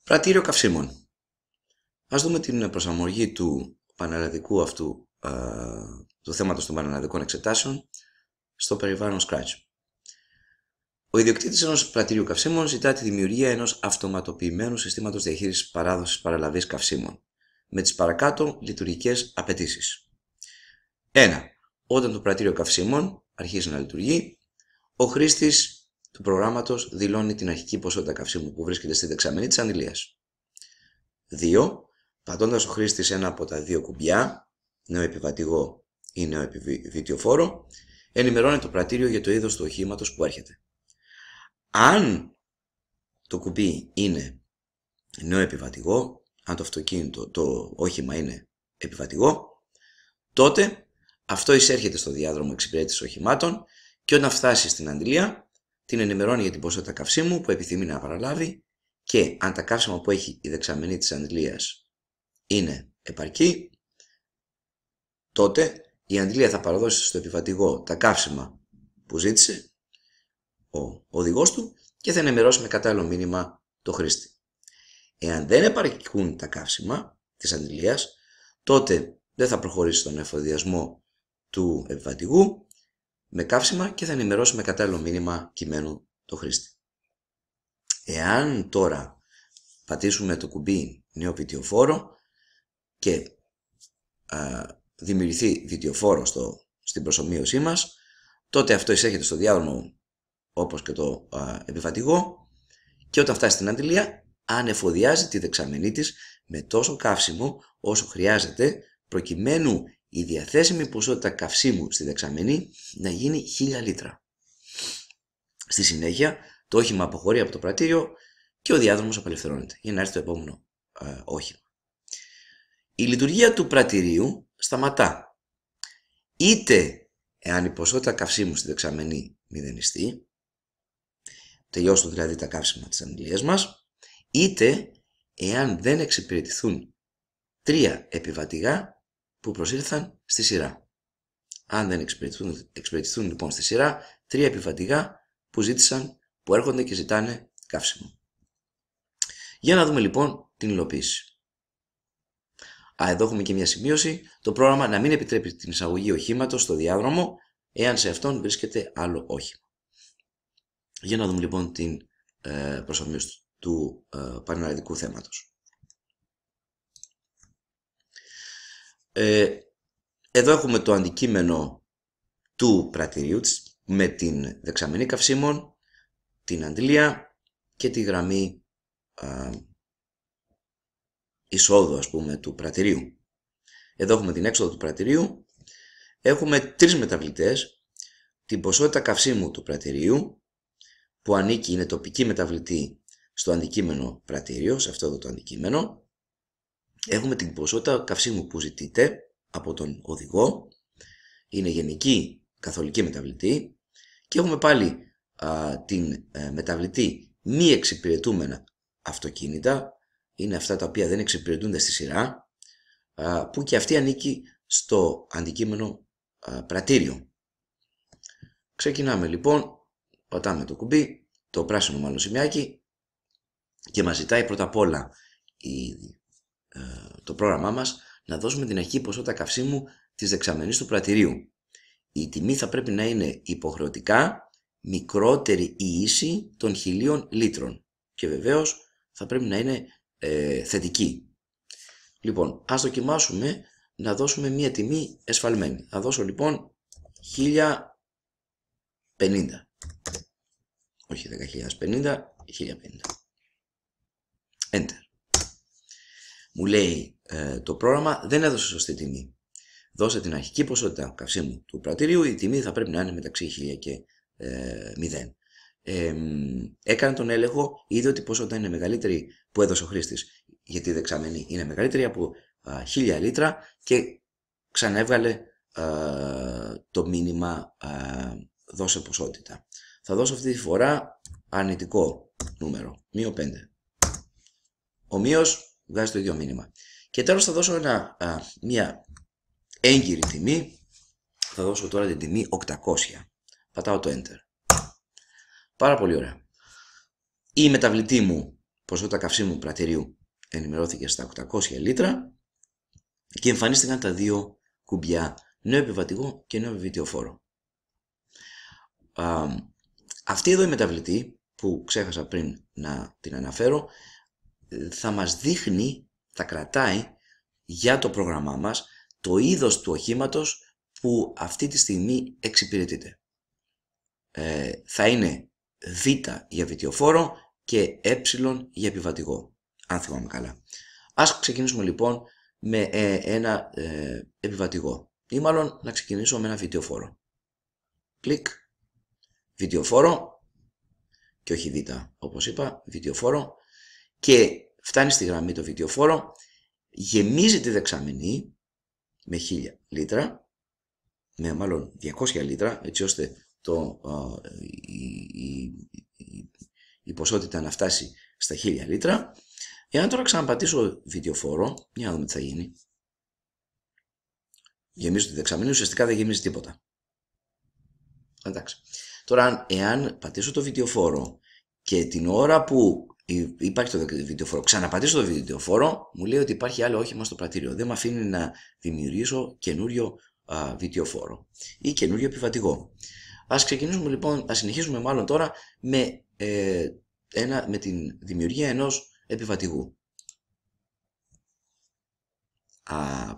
Πρατήριο καυσίμων. Ας δούμε την προσαρμογή του πανελλαδικού αυτού, του θέματος των πανελλαδικών εξετάσεων στο περιβάλλον Scratch. Ο ιδιοκτήτης ενός πρατήριου καυσίμων ζητά τη δημιουργία ενός αυτοματοποιημένου συστήματος διαχείρισης παράδοσης παραλαβής καυσίμων με τις παρακάτω λειτουργικές απαιτήσεις. 1. Όταν το πρατήριο καυσίμων αρχίσει να λειτουργεί, ο χρήστης του προγράμματος δηλώνει την αρχική ποσότητα καυσίμου που βρίσκεται στη δεξαμενή της αντιλίας. 2. Πατώντας ο χρήστης ένα από τα δύο κουμπιά, νεοεπιβατηγό ή νεοεπιβιτιοφόρο, ενημερώνει το πρατήριο για το είδος του οχήματος που έρχεται. Αν το κουμπί είναι νεοεπιβατηγό, αν το αυτοκίνητο, το όχημα είναι επιβατηγό, τότε αυτό εισέρχεται στο διάδρομο εξυπηρέτησης οχημάτων και όταν φτάσει στην αντιλία, την ενημερώνει για την ποσότητα καυσίμου που επιθυμεί να παραλάβει και αν τα καύσιμα που έχει η δεξαμενή της αντιλίας είναι επαρκή, τότε η αντιλία θα παραδώσει στο επιβατηγό τα καύσιμα που ζήτησε ο οδηγός του και θα ενημερώσει με κατάλληλο μήνυμα το χρήστη. Εάν δεν επαρκούν τα καύσιμα της αντιλίας, τότε δεν θα προχωρήσει στον εφοδιασμό του επιβατηγού με καύσιμα και θα ενημερώσει με κατάλληλο μήνυμα κειμένου το χρήστη. Εάν τώρα πατήσουμε το κουμπί νεοβιτιοφόρο και δημιουργηθεί βιτιοφόρο στην προσομοίωσή μας, τότε αυτό εισέρχεται στο διάδρομο όπως και το επιβατηγό και όταν φτάσει στην αντιλία ανεφοδιάζει τη δεξαμενή της με τόσο καύσιμο όσο χρειάζεται προκειμένου η διαθέσιμη ποσότητα καυσίμου στη δεξαμενή να γίνει 1000 λίτρα. Στη συνέχεια το όχημα αποχωρεί από το πρατήριο και ο διάδρομος απελευθερώνεται για να έρθει το επόμενο όχημα. Η λειτουργία του πρατηρίου σταματά είτε εάν η ποσότητα καυσίμου στη δεξαμενή μηδενιστεί, τελειώσουν δηλαδή τα καύσιμα της αντιλίας μας, είτε εάν δεν εξυπηρετηθούν 3 επιβατηγά που προσήλθαν στη σειρά. Αν δεν εξυπηρετηθούν λοιπόν στη σειρά 3 επιβατηγά που ζήτησαν, που έρχονται και ζητάνε καύσιμο. Για να δούμε λοιπόν την υλοποίηση. Εδώ έχουμε και μια σημείωση. Το πρόγραμμα να μην επιτρέπει την εισαγωγή οχήματος στο διάδρομο εάν σε αυτόν βρίσκεται άλλο όχημα. Για να δούμε λοιπόν την προσαρμογή του πανελλαδικού θέματος. Εδώ έχουμε το αντικείμενο του πρατηρίου με την δεξαμενή καυσίμων, την αντιλία και τη γραμμή εισόδου ας πούμε του πρατηρίου. Εδώ έχουμε την έξοδο του πρατηρίου, έχουμε 3 μεταβλητές, την ποσότητα καυσίμου του πρατηρίου που ανήκει, είναι τοπική μεταβλητή στο αντικείμενο πρατήριο, σε αυτό εδώ το αντικείμενο. Έχουμε την ποσότητα καυσίμου που ζητείτε από τον οδηγό, είναι γενική καθολική μεταβλητή και έχουμε πάλι την μεταβλητή μη εξυπηρετούμενα αυτοκίνητα, είναι αυτά τα οποία δεν εξυπηρετούνται στη σειρά, που και αυτή ανήκει στο αντικείμενο πρατήριο. Ξεκινάμε λοιπόν, πατάμε το κουμπί, το πράσινο μάλλον σημειάκι και μας ζητάει πρώτα απ' όλα το πρόγραμμά μας να δώσουμε την αρχική ποσότητα καυσίμου της δεξαμενής του πρατηρίου. Η τιμή θα πρέπει να είναι υποχρεωτικά μικρότερη ή ίση των 1000 λίτρων και βεβαίως θα πρέπει να είναι θετική. Λοιπόν, ας δοκιμάσουμε να δώσουμε μία τιμή εσφαλμένη. Θα δώσω λοιπόν 1050. Όχι 10.050, 1050. Enter. Μου λέει το πρόγραμμα δεν έδωσε σωστή τιμή. Δώσε την αρχική ποσότητα καυσίμου του πρατηρίου, η τιμή θα πρέπει να είναι μεταξύ 1000 και 0. Έκανε τον έλεγχο, είδε ότι η ποσότητα είναι μεγαλύτερη που έδωσε ο χρήστης, γιατί η δεξαμενή είναι μεγαλύτερη από 1000 λίτρα και ξαναέβγαλε το μήνυμα δώσε ποσότητα. Θα δώσω αυτή τη φορά αρνητικό νούμερο, -5. Ομοίως βγάζει το ίδιο μήνυμα. Και τέλος θα δώσω μια έγκυρη τιμή. Θα δώσω τώρα την τιμή 800. Πατάω το Enter. Πάρα πολύ ωραία. Η μεταβλητή μου ποσότητα καυσίμου πρατηρίου ενημερώθηκε στα 800 λίτρα και εμφανίστηκαν τα δύο κουμπιά, νέο επιβατικό και νέο βιτιοφόρο. Αυτή εδώ η μεταβλητή που ξέχασα πριν να την αναφέρω θα μας δείχνει, θα κρατάει για το πρόγραμμά μας το είδος του οχήματος που αυτή τη στιγμή εξυπηρετείται. Θα είναι Β για βιτιοφόρο και Ε για επιβατικό, αν θυμάμαι καλά. Ας ξεκινήσουμε λοιπόν με ένα επιβατικό, ή μάλλον να ξεκινήσω με ένα βιτιοφόρο. Κλικ, βιτιοφόρο και όχι Β, όπως είπα, βιτιοφόρο, και φτάνει στη γραμμή το βιτιοφόρο, γεμίζει τη δεξαμενή με 1000 λίτρα, με μάλλον 200 λίτρα, έτσι ώστε η ποσότητα να φτάσει στα 1000 λίτρα. Εάν τώρα ξαναπατήσω βιτιοφόρο, για να δούμε τι θα γίνει. Γεμίζω τη δεξαμενή, ουσιαστικά δεν γεμίζει τίποτα. Εντάξει. Τώρα, εάν πατήσω το βιτιοφόρο και την ώρα που υπάρχει το βιτιοφόρο, ξαναπατήσω το βιτιοφόρο, μου λέει ότι υπάρχει άλλο όχημα στο πρατήριο. Δεν με αφήνει να δημιουργήσω καινούριο βιτιοφόρο ή καινούριο επιβατικό. Ας ξεκινήσουμε λοιπόν, ας συνεχίσουμε μάλλον τώρα με την δημιουργία ενός επιβατικού.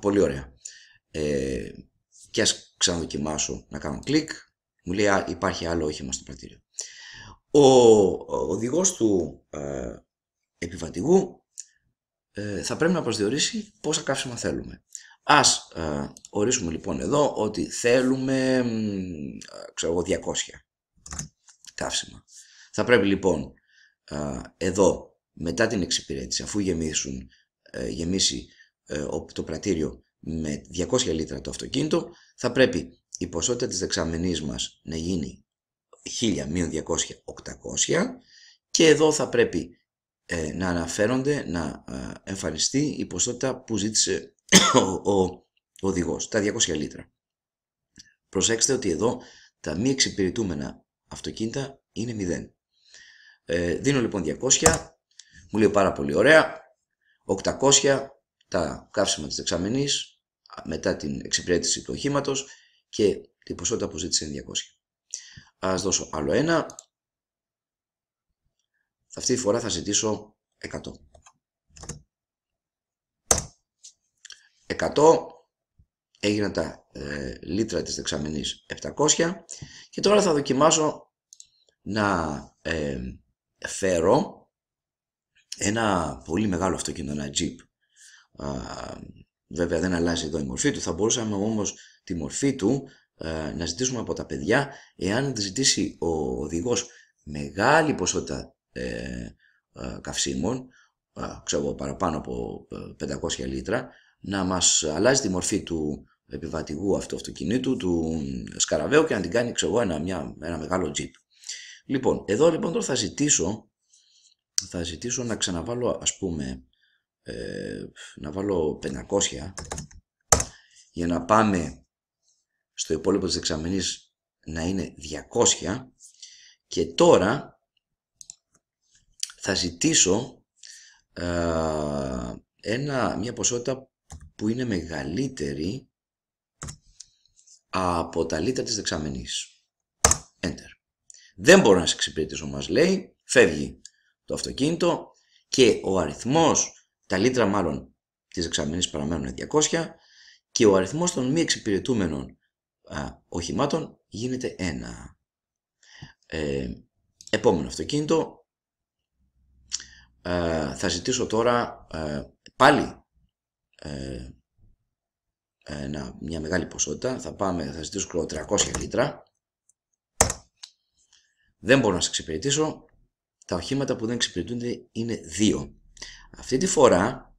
Πολύ ωραία. Και ας ξαναδοκιμάσω να κάνω κλικ. Μου λέει υπάρχει άλλο όχημα στο πρατήριο. Ο οδηγός του επιβατικού θα πρέπει να προσδιορίσει πόσα καύσιμα θέλουμε. Ας ορίσουμε λοιπόν εδώ ότι θέλουμε 200 καύσιμα. Θα πρέπει λοιπόν εδώ μετά την εξυπηρέτηση, αφού γεμίσει το πρατήριο με 200 λίτρα το αυτοκίνητο, θα πρέπει η ποσότητα της δεξαμενής μας να γίνει 1000 μείον 200, 800, και εδώ θα πρέπει να αναφέρονται, να εμφανιστεί η ποσότητα που ζήτησε ο οδηγός, τα 200 λίτρα. Προσέξτε ότι εδώ τα μη εξυπηρετούμενα αυτοκίνητα είναι 0. Δίνω λοιπόν 200, μου λέει πάρα πολύ ωραία, 800 τα καύσιμα της δεξαμενής μετά την εξυπηρέτηση του οχήματος και η ποσότητα που ζήτησε είναι 200. Ας δώσω άλλο ένα. Αυτή τη φορά θα ζητήσω 100. 100 έγιναν τα λίτρα της δεξαμενής 700, και τώρα θα δοκιμάσω να φέρω ένα πολύ μεγάλο αυτοκίνητο, ένα Jeep. Βέβαια δεν αλλάζει εδώ η μορφή του, θα μπορούσαμε όμως τη μορφή του να ζητήσουμε από τα παιδιά, εάν ζητήσει ο οδηγός μεγάλη ποσότητα καυσίμων, ξέρω παραπάνω από 500 λίτρα, να μας αλλάζει τη μορφή του επιβατικού αυτοκινήτου, του σκαραβαίου, και να την κάνει ένα μεγάλο Jeep. Λοιπόν, εδώ λοιπόν τώρα θα ζητήσω να ξαναβάλω, ας πούμε, να βάλω 500 για να πάμε στο υπόλοιπο της δεξαμενής να είναι 200, και τώρα θα ζητήσω μια ποσότητα που είναι μεγαλύτερη από τα λίτρα της δεξαμενής. Enter. Δεν μπορώ να σε εξυπηρετήσω, μας λέει, φεύγει το αυτοκίνητο και ο αριθμός, τα λίτρα μάλλον της δεξαμενής παραμένουν 200 και ο αριθμός των μη εξυπηρετούμενων οχημάτων γίνεται 1. Επόμενο αυτοκίνητο. Θα ζητήσω τώρα πάλι μια μεγάλη ποσότητα. Θα ζητήσω 300 λίτρα. Δεν μπορώ να σε εξυπηρετήσω. Τα οχήματα που δεν εξυπηρετούνται είναι 2. Αυτή τη φορά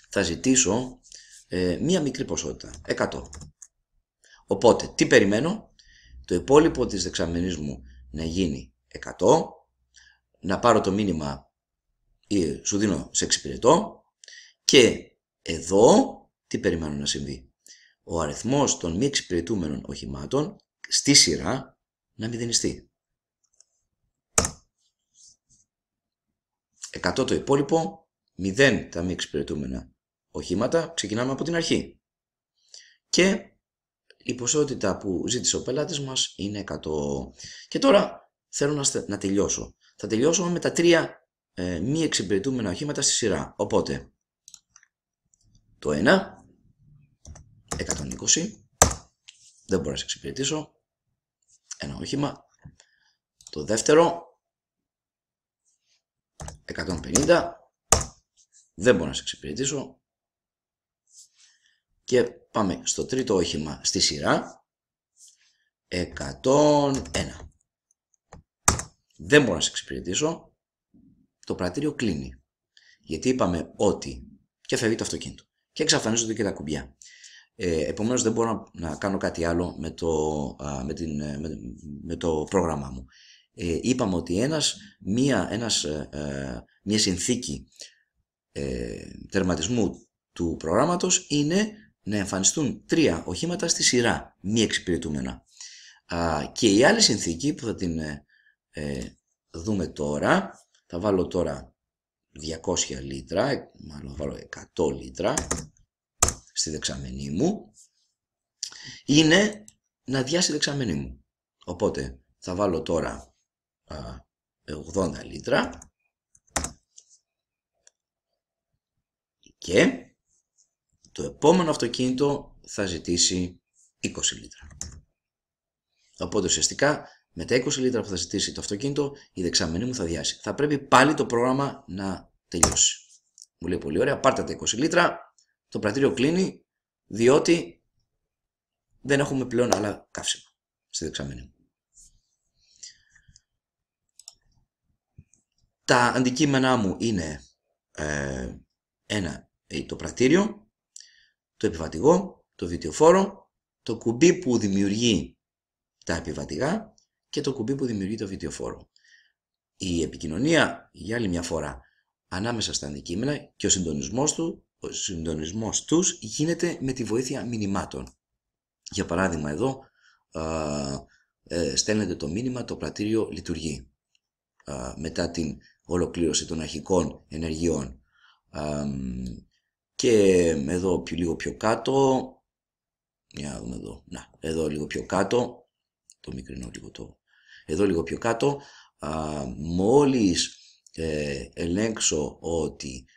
θα ζητήσω μία μικρή ποσότητα, 100. Οπότε, τι περιμένω? Το υπόλοιπο της δεξαμενής μου να γίνει 100, να πάρω το μήνυμα σου δίνω σε εξυπηρετώ, και εδώ τι περιμένω να συμβεί? Ο αριθμός των μη εξυπηρετούμενων οχημάτων στη σειρά να μηδενιστεί. 100 το υπόλοιπο, 0 τα μη εξυπηρετούμενα οχήματα, ξεκινάμε από την αρχή. Και η ποσότητα που ζήτησε ο πελάτης μας είναι 100. Και τώρα θέλω να τελειώσω. Θα τελειώσω με τα 3 μη εξυπηρετούμενα οχήματα στη σειρά. Οπότε, το 1, 120, δεν μπορώ να σε εξυπηρετήσω, ένα όχημα. Το δεύτερο, 150, δεν μπορώ να σε εξυπηρετήσω. Και πάμε στο τρίτο όχημα στη σειρά, 101. Δεν μπορώ να σε εξυπηρετήσω, το πρατήριο κλείνει. Γιατί είπαμε ότι και φεύγει το αυτοκίνητο και εξαφανίζονται και τα κουμπιά. Επομένως δεν μπορώ να κάνω κάτι άλλο με το πρόγραμμά μου. Είπαμε ότι μια συνθήκη τερματισμού του προγράμματος είναι να εμφανιστούν 3 οχήματα στη σειρά, μη εξυπηρετούμενα. Και η άλλη συνθήκη που θα την δούμε τώρα, θα βάλω τώρα 200 λίτρα, μάλλον θα βάλω 100 λίτρα στη δεξαμενή μου, είναι να αδειάσει η δεξαμενή μου. Οπότε θα βάλω τώρα 80 λίτρα και το επόμενο αυτοκίνητο θα ζητήσει 20 λίτρα. Οπότε ουσιαστικά με τα 20 λίτρα που θα ζητήσει το αυτοκίνητο η δεξαμενή μου θα αδειάσει. Θα πρέπει πάλι το πρόγραμμα να τελειώσει. Μου λέει πολύ ωραία, πάρτε τα 20 λίτρα, το πρατήριο κλείνει διότι δεν έχουμε πλέον άλλα καύσιμα στη δεξαμενή μου. Τα αντικείμενά μου είναι το πρατήριο, το επιβατηγό, το βιτιοφόρο, το κουμπί που δημιουργεί τα επιβατηγά και το κουμπί που δημιουργεί το βιτιοφόρο. Η επικοινωνία, για άλλη μια φορά, ανάμεσα στα αντικείμενα και ο συντονισμός τους γίνεται με τη βοήθεια μηνυμάτων. Για παράδειγμα εδώ στέλνεται το μήνυμα «Το πρατήριο λειτουργεί» μετά την ολοκλήρωση των αρχικών ενεργειών. Και εδώ λίγο πιο κάτω, για δούμε εδώ, εδώ λίγο πιο κάτω, το μικρινό λίγο εδώ λίγο πιο κάτω, μόλις ελέγξω ότι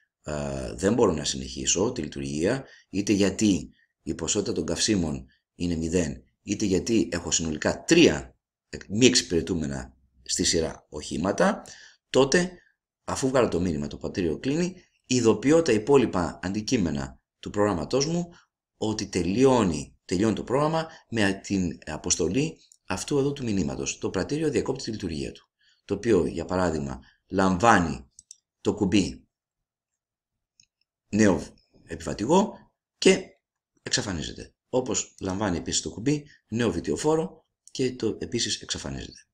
δεν μπορώ να συνεχίσω τη λειτουργία, είτε γιατί η ποσότητα των καυσίμων είναι 0, είτε γιατί έχω συνολικά 3 μη εξυπηρετούμενα στη σειρά οχήματα, τότε αφού βγάλω το μήνυμα το πρατήριο κλείνει, ειδοποιώ τα υπόλοιπα αντικείμενα του προγράμματός μου ότι τελειώνει το πρόγραμμα με την αποστολή αυτού εδώ του μηνύματος. Το πρατήριο διακόπτει τη λειτουργία του, το οποίο για παράδειγμα λαμβάνει το κουμπί νέο επιβατηγό και εξαφανίζεται. Όπως λαμβάνει επίσης το κουμπί νέο βιτιοφόρο και το επίσης εξαφανίζεται.